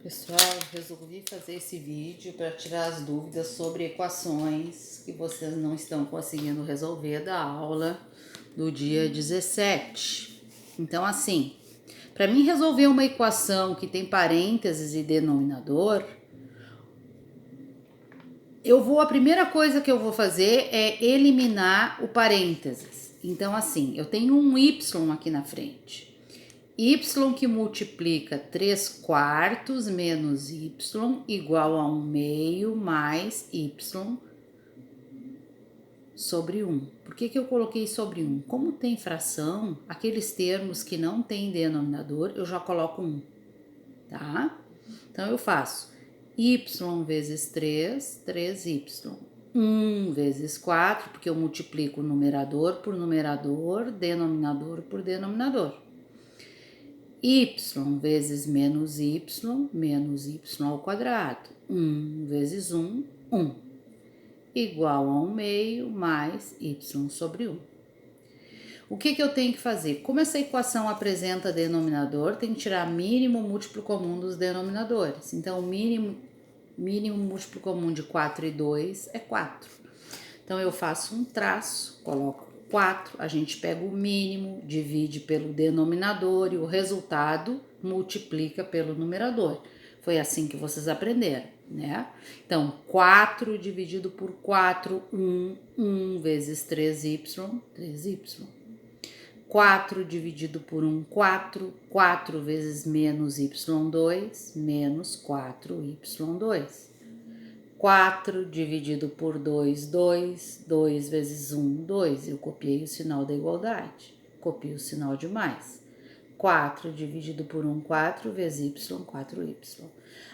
Pessoal, resolvi fazer esse vídeo para tirar as dúvidas sobre equações que vocês não estão conseguindo resolver da aula do dia 17. Então, assim, para mim resolver uma equação que tem parênteses e denominador, a primeira coisa que eu vou fazer é eliminar o parênteses. Então, assim, eu tenho um y aqui na frente. Y que multiplica 3 quartos menos y igual a 1 meio mais y sobre 1. Por que eu coloquei sobre 1? Como tem fração, aqueles termos que não tem denominador, eu já coloco 1, tá? Então, eu faço y vezes 3, 3y. 1 vezes 4, porque eu multiplico numerador por numerador, denominador por denominador. Y vezes menos y ao quadrado. 1 vezes 1, 1. Igual a 1 meio mais y sobre 1. O que eu tenho que fazer? Como essa equação apresenta denominador, tem que tirar mínimo múltiplo comum dos denominadores. Então, o mínimo múltiplo comum de 4 e 2 é 4. Então, eu faço um traço, coloco 4, a gente pega o mínimo, divide pelo denominador e o resultado multiplica pelo numerador. Foi assim que vocês aprenderam, né? Então, 4 dividido por 4, 1 vezes 3y, 3y. 4 dividido por 1, 4 vezes menos y2, menos 4y2. 4 dividido por 2, 2 vezes 1, 2. Eu copiei o sinal da igualdade, copio o sinal de mais. 4 dividido por 1, 4 vezes y, 4y.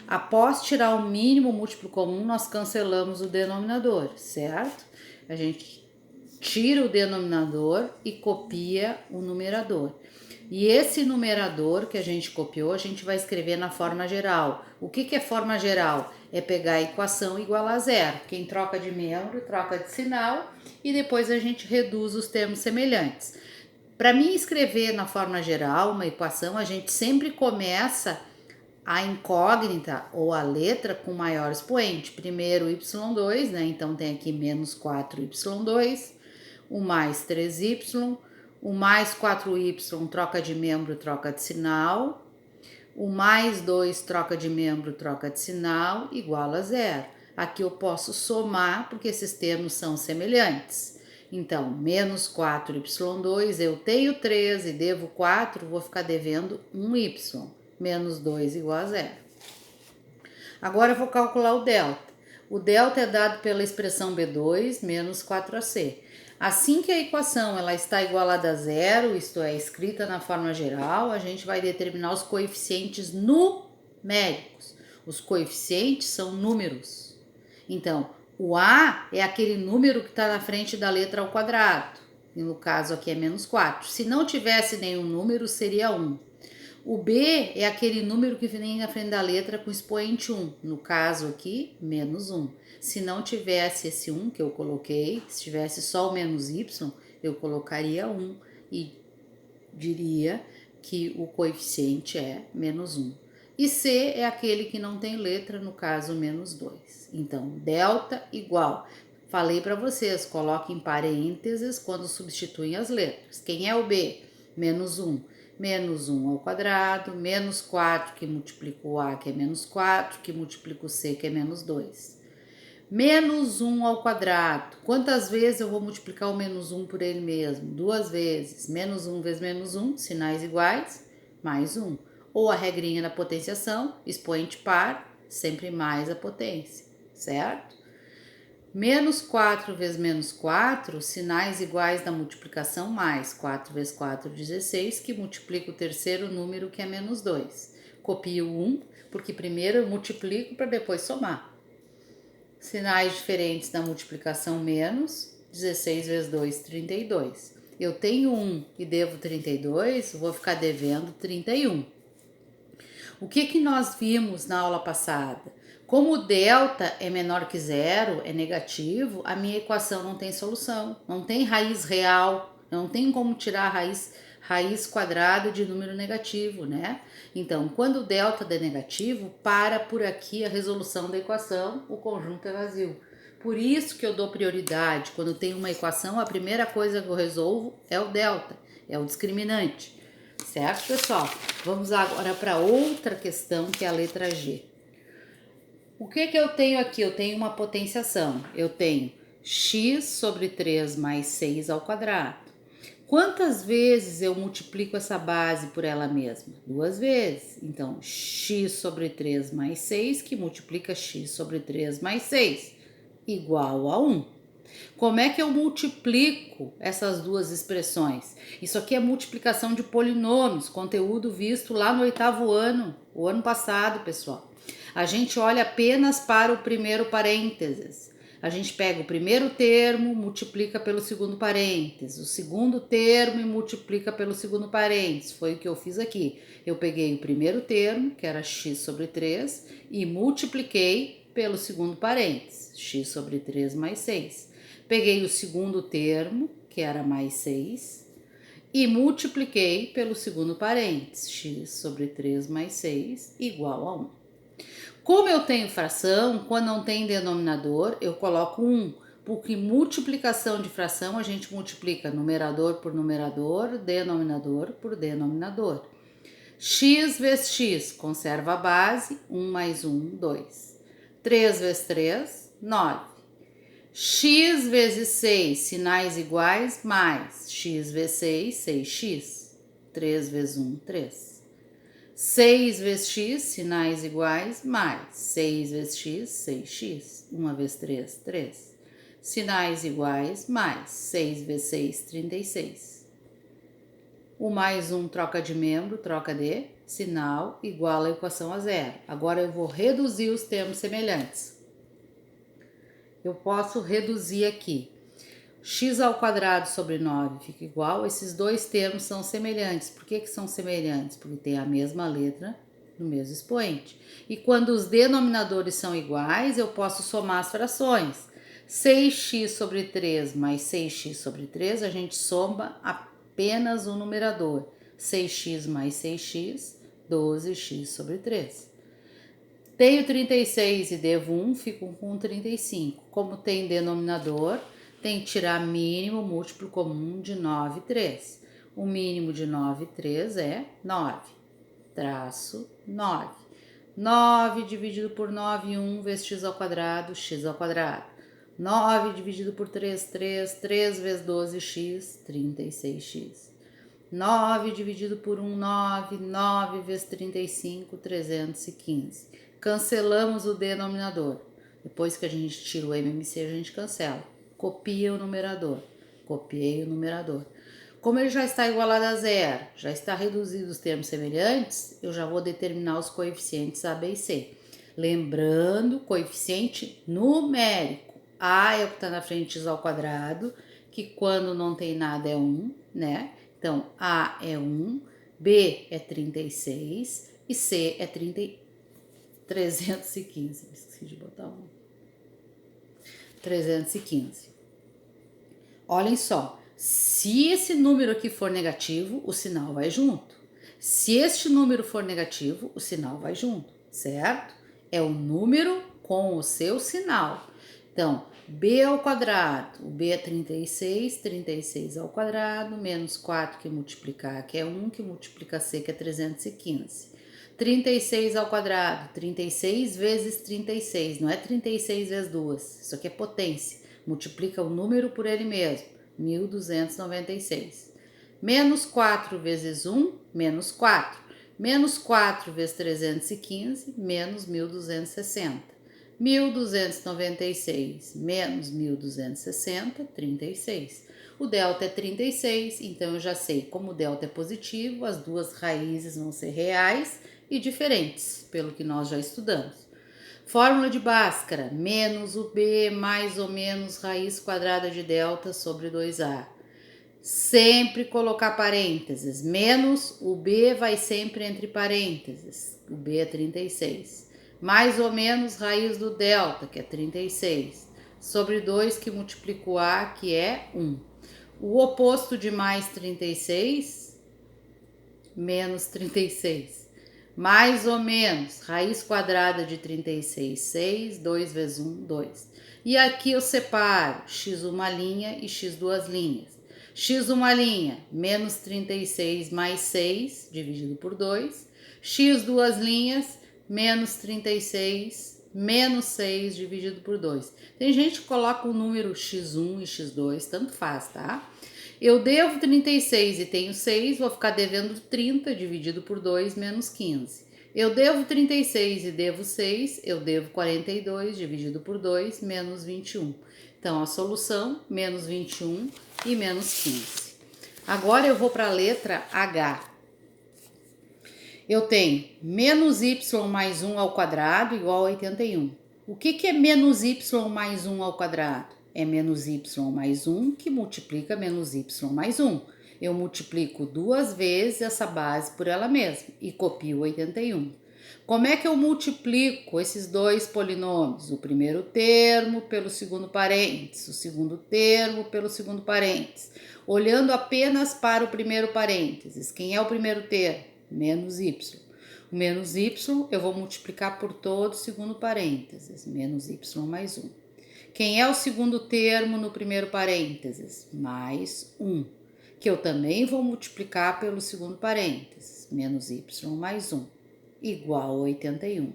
Após tirar o mínimo múltiplo comum, nós cancelamos o denominador, certo? A gente tira o denominador e copia o numerador. E esse numerador que a gente copiou, a gente vai escrever na forma geral. O que é forma geral? É pegar a equação igual a zero. Quem troca de membro, troca de sinal e depois a gente reduz os termos semelhantes. Para mim escrever na forma geral uma equação, a gente sempre começa a incógnita ou a letra com maior expoente. Primeiro y2, né? Então tem aqui menos 4y2, o mais 3y, o mais 4y troca de membro, troca de sinal, o mais 2 troca de membro, troca de sinal, igual a zero. Aqui eu posso somar, porque esses termos são semelhantes. Então, menos 4y2, eu tenho 3 e devo 4, vou ficar devendo 1y. Menos 2 igual a zero. Agora eu vou calcular o delta. O delta é dado pela expressão B2 menos 4AC. Assim que a equação ela está igualada a zero, isto é, escrita na forma geral, a gente vai determinar os coeficientes numéricos. Os coeficientes são números. Então, o A é aquele número que está na frente da letra ao quadrado. E no caso aqui é menos 4. Se não tivesse nenhum número, seria 1. O B é aquele número que vem na frente da letra com expoente 1. No caso aqui, menos 1. Se não tivesse esse 1 que eu coloquei, se tivesse só o menos y, eu colocaria 1 e diria que o coeficiente é menos 1. E C é aquele que não tem letra, no caso, menos 2. Então, delta igual. Falei para vocês, coloquem parênteses quando substituem as letras. Quem é o B? Menos 1. Menos 1 ao quadrado, menos 4 que multiplica o A, que é menos 4, que multiplica o C, que é menos 2. Menos 1 ao quadrado. Quantas vezes eu vou multiplicar o menos 1 por ele mesmo? 2 vezes. Menos 1 vezes menos 1, sinais iguais, mais 1. Ou a regrinha da potenciação, expoente par, sempre mais a potência, certo? Menos 4 vezes menos 4, sinais iguais da multiplicação, mais 4 vezes 4, 16, que multiplica o terceiro número, que é menos 2. Copio 1, porque primeiro eu multiplico para depois somar. Sinais diferentes da multiplicação, menos 16 vezes 2, 32. Eu tenho 1 e devo 32, vou ficar devendo 31. O que nós vimos na aula passada? Como o delta é menor que zero, é negativo, a minha equação não tem solução, não tem raiz real, não tem como tirar a raiz quadrada de número negativo, né? Então, quando o delta é negativo, para por aqui a resolução da equação, o conjunto é vazio. Por isso que eu dou prioridade. Quando tem uma equação, a primeira coisa que eu resolvo é o delta, é o discriminante. Certo, pessoal? Vamos agora para outra questão, que é a letra G. O que eu tenho aqui? Eu tenho uma potenciação. Eu tenho x sobre 3 mais 6 ao quadrado. Quantas vezes eu multiplico essa base por ela mesma? 2 vezes. Então, x sobre 3 mais 6, que multiplica x sobre 3 mais 6, igual a 1. Como é que eu multiplico essas duas expressões? Isso aqui é multiplicação de polinômios, conteúdo visto lá no 8º ano, o ano passado, pessoal. A gente olha apenas para o primeiro parênteses. A gente pega o primeiro termo, multiplica pelo segundo parênteses, o segundo termo e multiplica pelo segundo parênteses. Foi o que eu fiz aqui. Eu peguei o primeiro termo, que era x sobre 3, e multipliquei pelo segundo parênteses, x sobre 3 mais 6. Peguei o segundo termo, que era mais 6, e multipliquei pelo segundo parênteses, x sobre 3 mais 6, igual a 1. Como eu tenho fração, quando não tem denominador, eu coloco 1, porque multiplicação de fração a gente multiplica numerador por numerador, denominador por denominador. X vezes x, conserva a base, 1 mais 1, 2. 3 vezes 3, 9. X vezes 6, sinais iguais, mais x vezes 6, 6x. 3 vezes 1, 3. 6 vezes x, sinais iguais, mais 6 vezes x, 6x. 1 vezes 3, 3. Sinais iguais, mais 6 vezes 6, 36. O mais 1 troca de membro, troca de sinal, igual a equação a zero. Agora eu vou reduzir os termos semelhantes. Eu posso reduzir aqui. X ao quadrado sobre 9 fica igual. Esses dois termos são semelhantes. Por que são semelhantes? Porque tem a mesma letra no mesmo expoente. E quando os denominadores são iguais, eu posso somar as frações. 6x sobre 3 mais 6x sobre 3, a gente soma apenas o numerador. 6x mais 6x, 12x sobre 3. Tenho 36 e devo 1, fico com 35. Como tem denominador, tem que tirar mínimo múltiplo comum de 9 e 3. O mínimo de 9 e 3 é 9. Traço 9. 9 dividido por 9 e 1 vezes x ao quadrado, x ao quadrado. 9 dividido por 3, 3. 3 vezes 12x, 36x. 9 dividido por 1, 9. 9 vezes 35, 315. Cancelamos o denominador. Depois que a gente tira o MMC, a gente cancela. Copia o numerador. Copiei o numerador. Como ele já está igualado a zero, já está reduzido os termos semelhantes, eu já vou determinar os coeficientes A, B e C. Lembrando, coeficiente numérico. A é o que está na frente de x ao quadrado, que quando não tem nada é 1, né? Então, A é 1, B é 36 e C é 315. Esqueci de botar 1. 315. Olhem só, se esse número aqui for negativo, o sinal vai junto. Se este número for negativo, o sinal vai junto, certo? É o número com o seu sinal. Então, b ao quadrado, o b é 36, 36 ao quadrado, menos 4 que multiplicar, que é 1, que multiplica c, que é 315. 36 ao quadrado, 36 vezes 36, não é 36 vezes 2, isso aqui é potência, multiplica o número por ele mesmo, 1296. Menos 4 vezes 1, menos 4. Menos 4 vezes 315, menos 1260. 1296 menos 1260, 36. O delta é 36, então eu já sei como o delta é positivo, as duas raízes vão ser reais e diferentes, pelo que nós já estudamos. Fórmula de Bhaskara, menos o b mais ou menos raiz quadrada de delta sobre 2a. Sempre colocar parênteses, menos o b vai sempre entre parênteses, o b é 36. Mais ou menos raiz do delta, que é 36, sobre 2 que multiplica o a, que é 1. O oposto de mais 36 menos 36. Mais ou menos, raiz quadrada de 36, 6, 2 vezes 1, 2. E aqui eu separo x uma linha e x duas linhas. X uma linha, menos 36 mais 6, dividido por 2. X duas linhas, menos 36, menos 6, dividido por 2. Tem gente que coloca o número x1 e x2, tanto faz, tá? Eu devo 36 e tenho 6, vou ficar devendo 30 dividido por 2 menos 15. Eu devo 36 e devo 6, eu devo 42 dividido por 2 menos 21. Então, a solução, menos 21 e menos 15. Agora eu vou para a letra H. Eu tenho menos y mais 1 ao quadrado igual a 81. O que é menos y mais 1 ao quadrado? É menos y mais 1 que multiplica menos y mais 1. Eu multiplico duas vezes essa base por ela mesma e copio 81. Como é que eu multiplico esses dois polinômios? O primeiro termo pelo segundo parênteses, o segundo termo pelo segundo parênteses. Olhando apenas para o primeiro parênteses. Quem é o primeiro termo? Menos y. O menos y eu vou multiplicar por todo o segundo parênteses, menos y mais 1. Quem é o segundo termo no primeiro parênteses? Mais 1, que eu também vou multiplicar pelo segundo parênteses, menos y mais 1, igual a 81.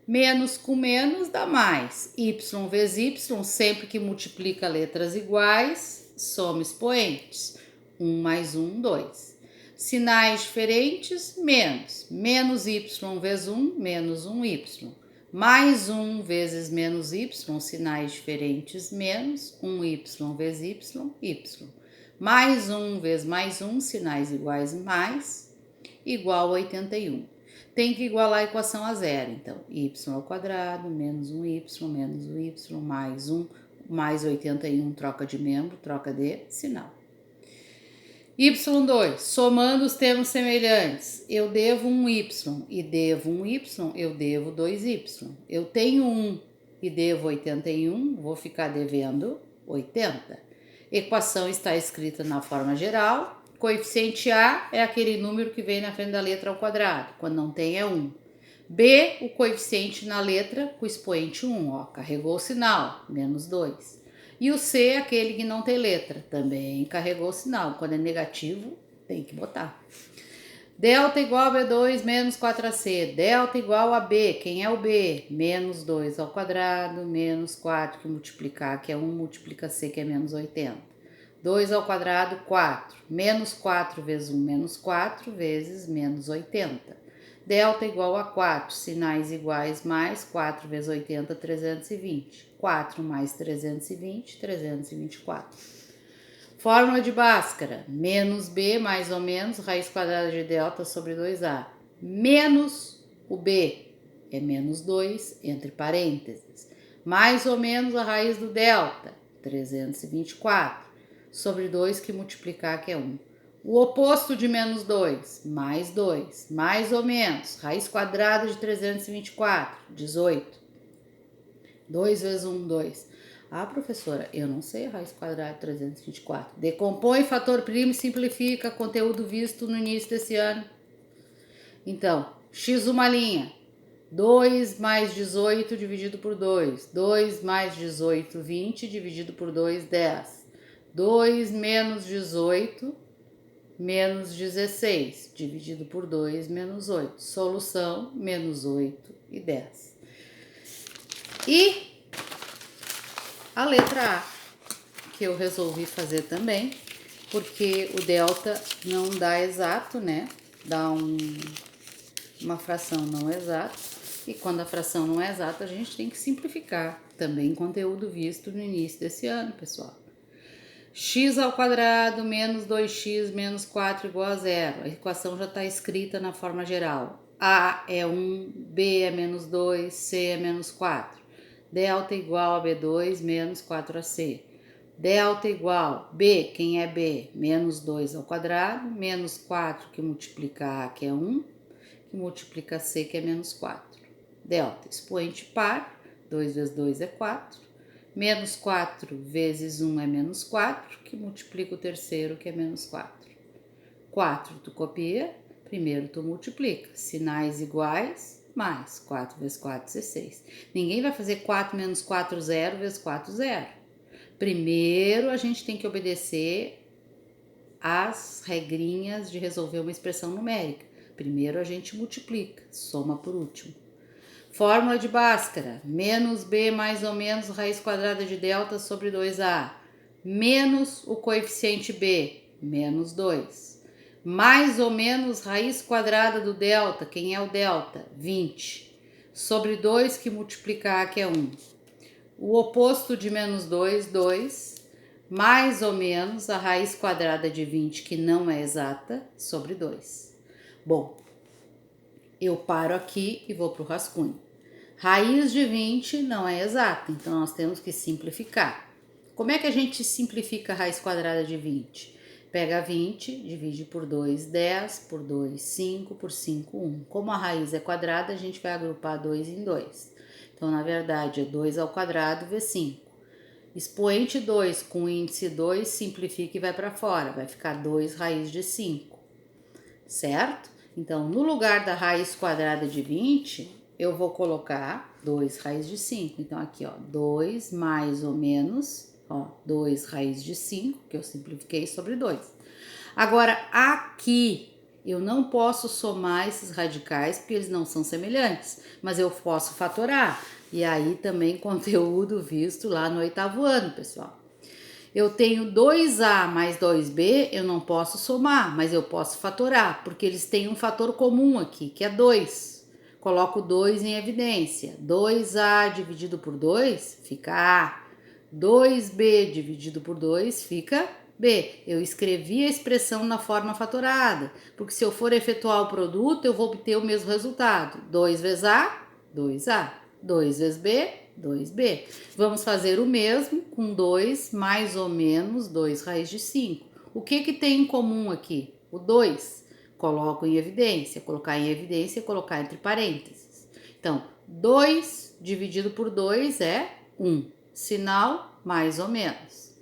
Menos com menos dá mais. Y vezes y, sempre que multiplica letras iguais, soma expoentes. 1 mais 1, 2. Sinais diferentes, menos. Menos y vezes 1, menos 1y. Mais 1 vezes menos y, sinais diferentes, menos. 1y vezes y. Mais 1 vezes mais 1, sinais iguais, mais. Igual a 81. Tem que igualar a equação a zero. Então, y ao quadrado, menos 1y, menos 1y, mais 1, mais 81, troca de membro, troca de sinal. y2, somando os termos semelhantes, eu devo 1y e devo 1y, eu devo 2y. Eu tenho 1 e devo 81, vou ficar devendo 80. Equação está escrita na forma geral. Coeficiente A é aquele número que vem na frente da letra ao quadrado, quando não tem é 1. B, o coeficiente na letra com expoente 1, ó, carregou o sinal, menos 2. E o C é aquele que não tem letra, também carregou o sinal. Quando é negativo, tem que botar. Delta igual a B2 menos 4AC. Delta igual a B. Quem é o B? Menos 2 ao quadrado, menos 4 que multiplicar, que é 1 multiplica C, que é menos 80. 2 ao quadrado, 4. Menos 4 vezes 1, menos 4 vezes menos 80. Delta igual a 4, sinais iguais, mais 4 vezes 80, 320. 4 mais 320, 324. Fórmula de Bhaskara, menos B mais ou menos, raiz quadrada de delta sobre 2A. Menos o B é menos 2, entre parênteses. Mais ou menos a raiz do delta, 324, sobre 2 que multiplicar que é 1. O oposto de menos 2, mais 2, mais ou menos, raiz quadrada de 324, 18. 2 vezes 1, 2. Ah, professora, eu não sei a raiz quadrada de 324. Decompõe fator primo e simplifica, conteúdo visto no início desse ano. Então, x uma linha, 2 mais 18 dividido por 2. 2 mais 18, 20 dividido por 2, 10. 2 menos 18 menos 16, dividido por 2, menos 8. Solução, menos 8 e 10. E a letra A, que eu resolvi fazer também, porque o delta não dá exato, né? Dá uma fração não exata. E quando a fração não é exata, a gente tem que simplificar. Também conteúdo visto no início desse ano, pessoal. X ao quadrado menos 2x menos 4 igual a 0. A equação já está escrita na forma geral. A é 1, B é menos 2, C é menos 4. Delta igual a B2 menos 4AC. Delta igual B, quem é B? Menos 2 ao quadrado, menos 4 que multiplica A, que é 1, que multiplica C, que é menos 4. Delta, expoente par, 2 vezes 2 é 4. Menos 4 vezes 1 é menos 4, que multiplica o terceiro, que é menos 4. 4 tu copia, primeiro tu multiplica. Sinais iguais, mais 4 vezes 4, 16. Ninguém vai fazer 4 menos 4, 0 vezes 4, 0. Primeiro a gente tem que obedecer as regrinhas de resolver uma expressão numérica. Primeiro a gente multiplica, soma por último. Fórmula de Bhaskara, menos b mais ou menos raiz quadrada de delta sobre 2a, menos o coeficiente b, menos 2, mais ou menos raiz quadrada do delta, quem é o delta? 20, sobre 2 que multiplica a, que é 1. O oposto de menos 2, 2, mais ou menos a raiz quadrada de 20, que não é exata, sobre 2. Bom, eu paro aqui e vou para o rascunho. Raiz de 20 não é exata, então nós temos que simplificar. Como é que a gente simplifica a raiz quadrada de 20? Pega 20, divide por 2, 10, por 2, 5, por 5, 1. Como a raiz é quadrada, a gente vai agrupar 2 em 2. Então, na verdade, é 2 ao quadrado vezes 5. Expoente 2 com índice 2 simplifica e vai para fora, vai ficar 2 raiz de 5, certo? Então, no lugar da raiz quadrada de 20, eu vou colocar 2 raiz de 5. Então, aqui, ó, 2 mais ou menos, ó, 2 raiz de 5, que eu simplifiquei sobre 2. Agora, aqui, eu não posso somar esses radicais, porque eles não são semelhantes, mas eu posso fatorar. E aí também conteúdo visto lá no 8º ano, pessoal. Eu tenho 2A mais 2B, eu não posso somar, mas eu posso fatorar, porque eles têm um fator comum aqui, que é 2. Coloco 2 em evidência. 2A dividido por 2 fica A. 2B dividido por 2 fica B. Eu escrevi a expressão na forma fatorada, porque se eu for efetuar o produto, eu vou obter o mesmo resultado. 2 vezes A, 2A. 2 vezes B, 2B. Vamos fazer o mesmo com 2 mais ou menos 2 raiz de 5. O que tem em comum aqui? O 2. Coloco em evidência. Colocar em evidência é colocar entre parênteses. Então, 2 dividido por 2 é 1. Sinal mais ou menos.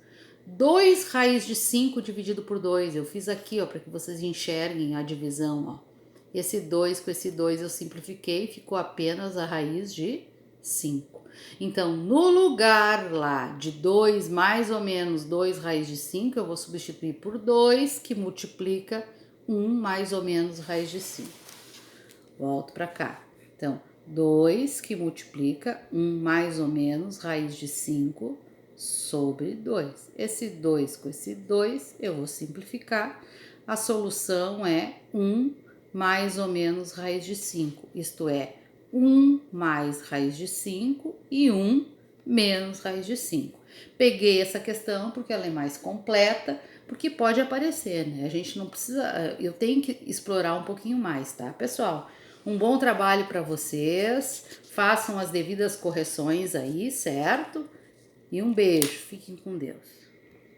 2 raiz de 5 dividido por 2. Eu fiz aqui, ó, para que vocês enxerguem a divisão, ó. Esse 2 com esse 2 eu simplifiquei, ficou apenas a raiz de 5. Então, no lugar lá de 2 mais ou menos 2 raiz de 5, eu vou substituir por 2, que multiplica 1 mais ou menos raiz de 5. Volto para cá. Então, 2 que multiplica 1 mais ou menos raiz de 5 sobre 2. Esse 2 com esse 2 eu vou simplificar. A solução é 1 mais ou menos raiz de 5, isto é, 1 mais raiz de 5 e 1 menos raiz de 5. Peguei essa questão porque ela é mais completa, porque pode aparecer, né? A gente não precisa, eu tenho que explorar um pouquinho mais, tá, pessoal? Um bom trabalho para vocês, façam as devidas correções aí, certo? E um beijo, fiquem com Deus.